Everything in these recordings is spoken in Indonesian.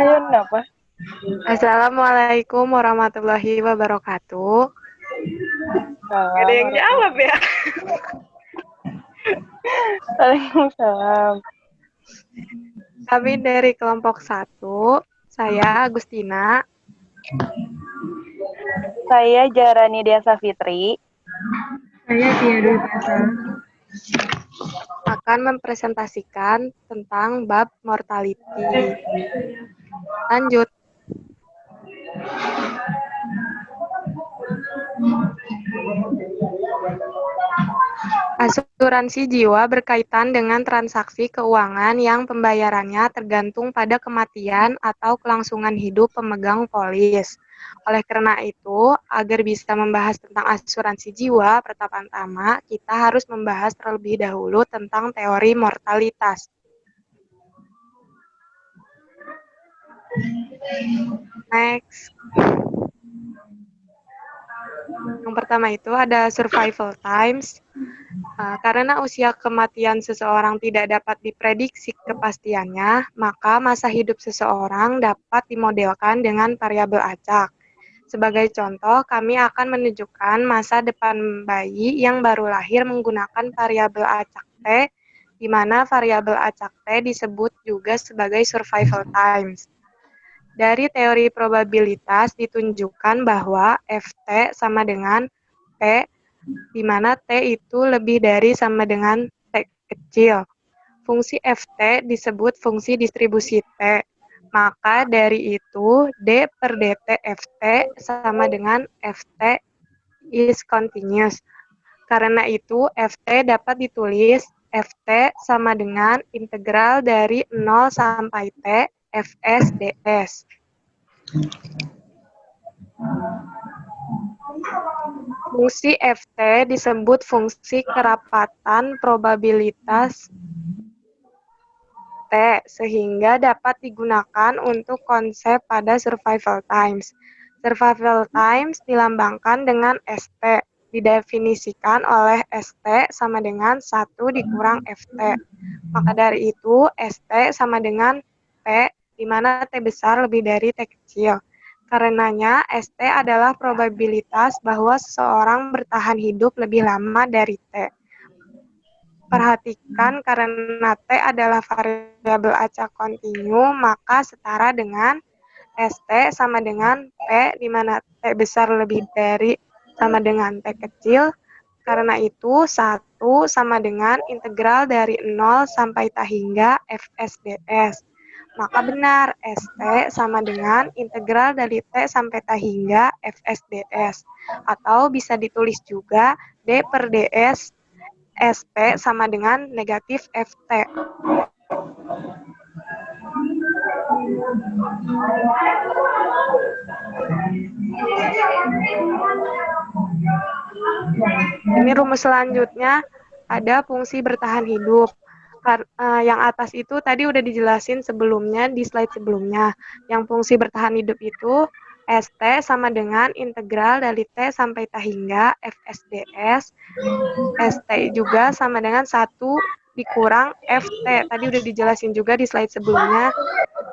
Ayo, kenapa? Assalamualaikum warahmatullahi wabarakatuh. Gak ada yang jawab ya. Waalaikumsalam. Kami dari kelompok 1, saya Agustina. Saya Jarani Desa Fitri. Saya Tia Dwi Pasa. Akan mempresentasikan tentang bab mortality. Lanjut. Asuransi jiwa berkaitan dengan transaksi keuangan yang pembayarannya tergantung pada kematian atau kelangsungan hidup pemegang polis. Oleh karena itu, agar bisa membahas tentang asuransi jiwa, pertama-tama kita harus membahas terlebih dahulu tentang teori mortalitas. Next. Yang pertama itu ada survival times. Karena usia kematian seseorang tidak dapat diprediksi kepastiannya, maka masa hidup seseorang dapat dimodelkan dengan variabel acak. Sebagai contoh, kami akan menunjukkan masa depan bayi yang baru lahir menggunakan variabel acak T, di mana variabel acak T disebut juga sebagai survival times. Dari teori probabilitas ditunjukkan bahwa Ft sama dengan P, di mana T itu lebih dari sama dengan T kecil. Fungsi Ft disebut fungsi distribusi T. Maka dari itu, D per dt Ft sama dengan Ft is continuous. Karena itu, Ft dapat ditulis Ft sama dengan integral dari 0 sampai T Fs ds. Fungsi Ft disebut fungsi kerapatan probabilitas T, sehingga dapat digunakan untuk konsep pada survival times. Survival times dilambangkan dengan St, didefinisikan oleh St sama dengan 1 dikurang Ft. Maka dari itu, St sama dengan P, di mana T besar lebih dari T kecil. Karenanya, St adalah probabilitas bahwa seseorang bertahan hidup lebih lama dari T. Perhatikan, karena T adalah variabel acak kontinu, maka setara dengan St sama dengan P, di mana T besar lebih dari sama dengan T kecil. Karena itu, 1 sama dengan integral dari 0 sampai T hingga Fs ds. Maka benar, St sama dengan integral dari T sampai T hingga Fs ds. Atau bisa ditulis juga D per ds Sp sama dengan negatif Ft. Ini rumus selanjutnya ada fungsi bertahan hidup. Yang atas itu tadi udah dijelasin sebelumnya di slide sebelumnya. Yang fungsi bertahan hidup itu St sama dengan integral dari T sampai T hingga Fs ds. St juga sama dengan 1 dikurang Ft. Tadi udah dijelasin juga di slide sebelumnya.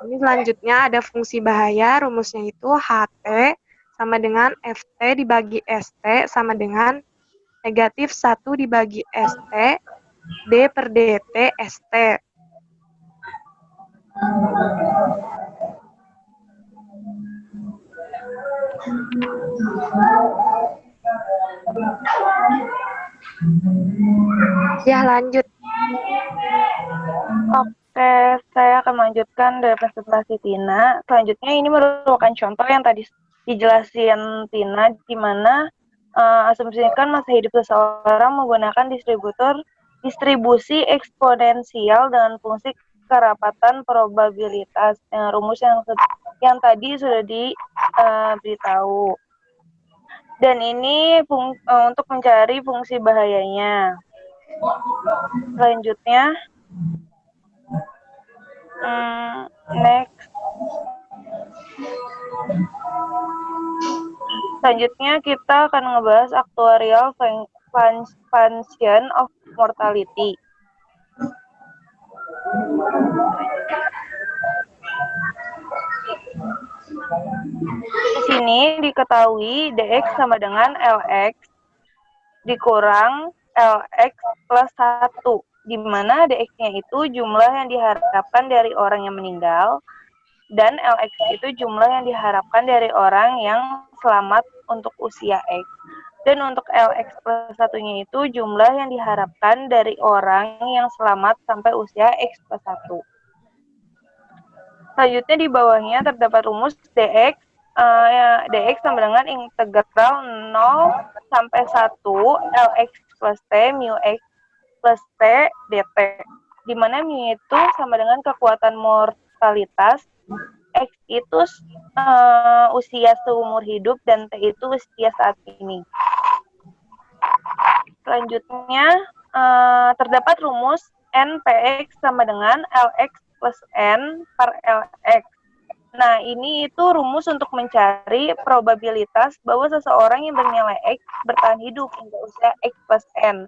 Ini selanjutnya ada fungsi bahaya. Rumusnya itu Ht sama dengan Ft dibagi St sama dengan negatif 1 dibagi St D per dt St. Ya, lanjut. Oke, saya akan melanjutkan dari presentasi Tina. Selanjutnya ini merupakan contoh yang tadi dijelasin Tina, di mana asumsikan masa hidup seseorang menggunakan distribusi eksponensial dengan fungsi kerapatan probabilitas dengan rumus yang tadi sudah diberitahu. Dan ini untuk mencari fungsi bahayanya. Selanjutnya, next. Selanjutnya kita akan ngebahas actuarial function of mortality. Di sini diketahui dx sama dengan lx dikurang lx plus 1, di mana dx-nya itu jumlah yang diharapkan dari orang yang meninggal, dan lx itu jumlah yang diharapkan dari orang yang selamat untuk usia x. Dan untuk lx plus 1-nya itu jumlah yang diharapkan dari orang yang selamat sampai usia x plus 1. Selanjutnya di bawahnya terdapat rumus dx. Dx sama dengan integral 0 sampai 1 lx plus t mu x plus t dt, di mana mu itu sama dengan kekuatan mortalitas, x itu usia seumur hidup, dan t itu usia saat ini. Selanjutnya terdapat rumus npx sama dengan lx plus n per lx. Nah, ini itu rumus untuk mencari probabilitas bahwa seseorang yang bernilai X bertahan hidup hingga usia X plus N.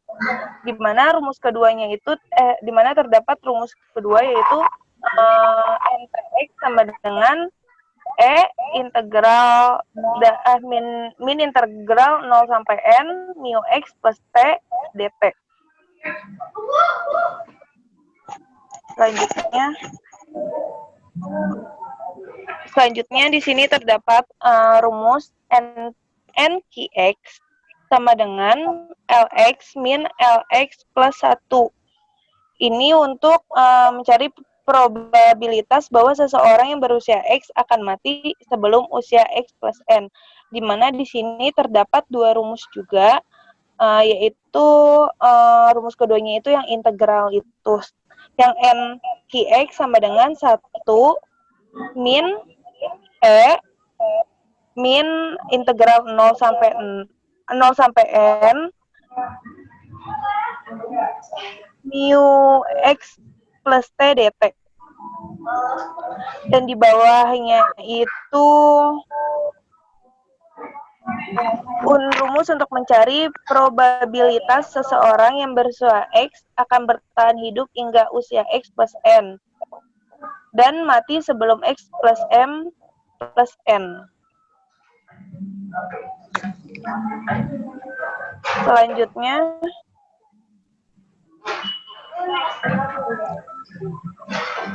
Di mana rumus keduanya itu, di mana terdapat rumus kedua yaitu npx sama dengan integral min integral 0 sampai n mu x plus t dt. Selanjutnya di sini terdapat rumus nqx sama dengan lx min lx plus 1. Ini untuk mencari probabilitas bahwa seseorang yang berusia X akan mati sebelum usia X plus N. Di mana di sini terdapat dua rumus juga, yaitu rumus keduanya itu yang integral itu. Yang nqx sama dengan 1 min min integral 0 sampai n mu x plus t dt. Dan di bawahnya itu rumus untuk mencari probabilitas seseorang yang berusia X akan bertahan hidup hingga usia X plus N dan mati sebelum X plus M plus N.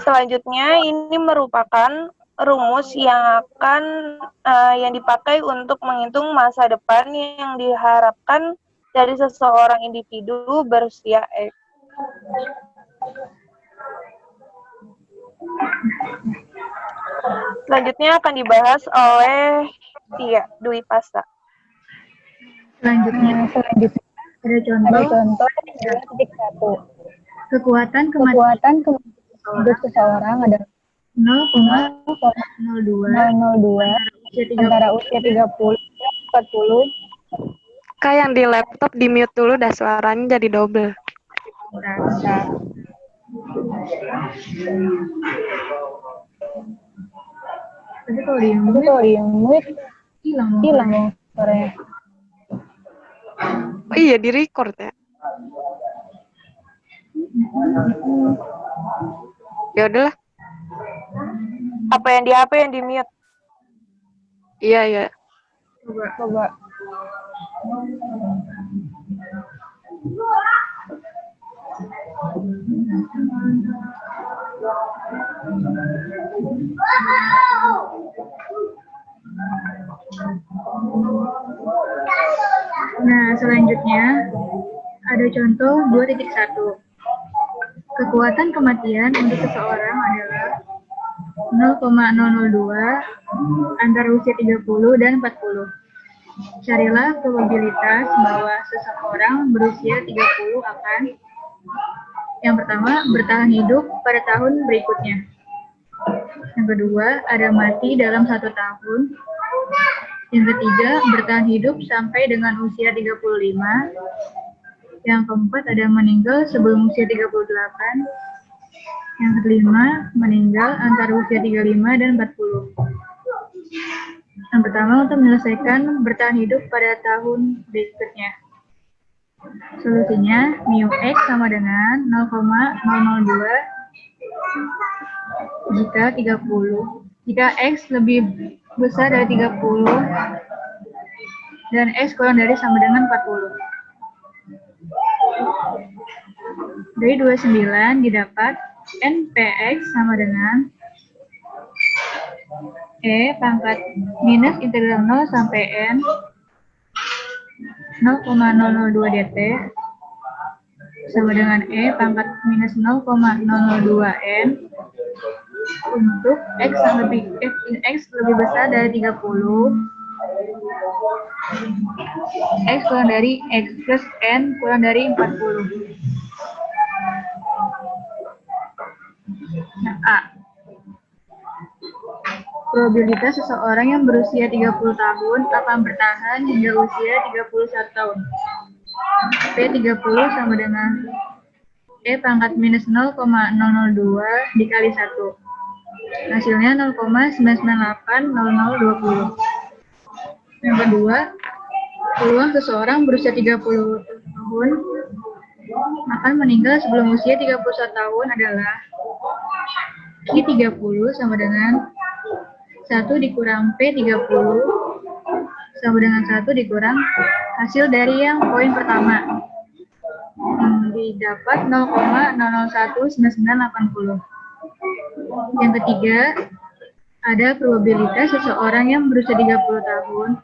Selanjutnya ini merupakan rumus yang yang dipakai untuk menghitung masa depan yang diharapkan dari seseorang individu berusia X. Selanjutnya akan dibahas oleh Tia Dwi Pasa. Selanjutnya ada contoh 1. Kekuatan kematian hidup seseorang adalah 0,002 antara usia 30 dan 40. Kak, yang di laptop di mute dulu dah, suaranya jadi double. Tapi kalau di mute hilang suaranya. Oh iya, di record ya. Ya udahlah. Apa yang di HP yang di mute? Iya, iya. Coba. Nah, selanjutnya ada contoh 2.1. Kekuatan kematian untuk seseorang adalah 0,002 antara usia 30 dan 40. Carilah probabilitas bahwa seseorang berusia 30 akan yang pertama, bertahan hidup pada tahun berikutnya. Yang kedua, ada mati dalam 1 tahun. Yang ketiga, bertahan hidup sampai dengan usia 35. Yang keempat, ada meninggal sebelum usia 38. Yang kelima, meninggal antara usia 35 dan 40. Yang pertama, untuk menyelesaikan bertahan hidup pada tahun berikutnya. Solusinya, mu x sama dengan 0,002 Jika 30, jika X lebih besar dari 30 dan X kurang dari sama dengan 40. Dari 29 didapat NPX sama dengan E pangkat minus integral 0 sampai N 0,002 dt sama dengan E pangkat minus 0,002 N untuk X lebih besar dari 30, X kurang dari X plus N kurang dari 40. Nah, A. Probabilitas seseorang yang berusia 30 tahun akan bertahan hingga usia 31 tahun. P30 sama dengan E pangkat minus 0,002 dikali 1. Hasilnya 0,9980020. Yang kedua, peluang seseorang berusia 30 tahun akan meninggal sebelum usia 31 tahun adalah Q30 sama dengan 1 dikurang P30 sama dengan 1 dikurang hasil dari yang poin pertama. Didapat 0,0019980. Yang ketiga, ada probabilitas seseorang yang berusia 30 tahun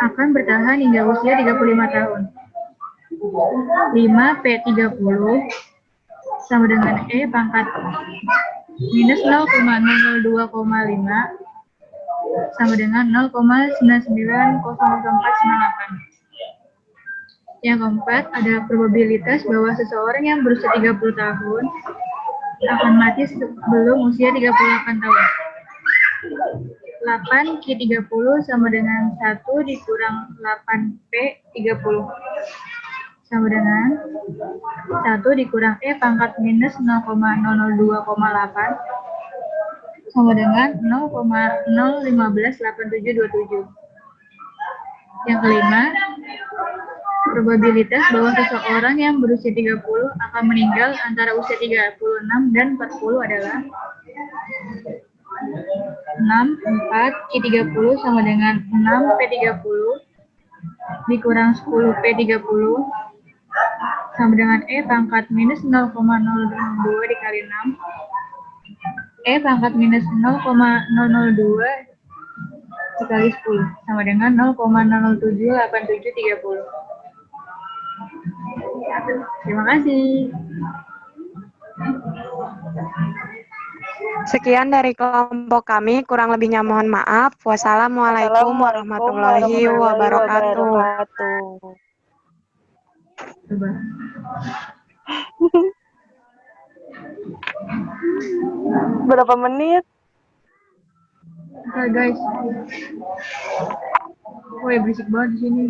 akan bertahan hingga usia 35 tahun. 5P30 sama dengan E pangkat minus 0,002,5 sama dengan 0,990498. Yang keempat, ada probabilitas bahwa seseorang yang berusia 30 tahun akan mati sebelum usia 38 tahun. 8Q30 sama dengan 1 dikurang 8P30 sama dengan 1 dikurang E pangkat minus 0,002,8 sama dengan 0,0158727. Yang kelima, probabilitas bahwa seseorang yang berusia 30 akan meninggal antara usia 36 dan 40 adalah 6, 4, Q30 sama dengan 6P30 dikurang 10P30 sama dengan E pangkat minus 0,002 dikali 6 E pangkat minus 0,002 dikali 10 sama dengan 0,0078730. Terima kasih. Sekian dari kelompok kami, kurang lebihnya mohon maaf. Wassalamualaikum warahmatullahi wabarakatuh. Coba. Berapa menit? Oke guys. Woi, berisik banget di sini.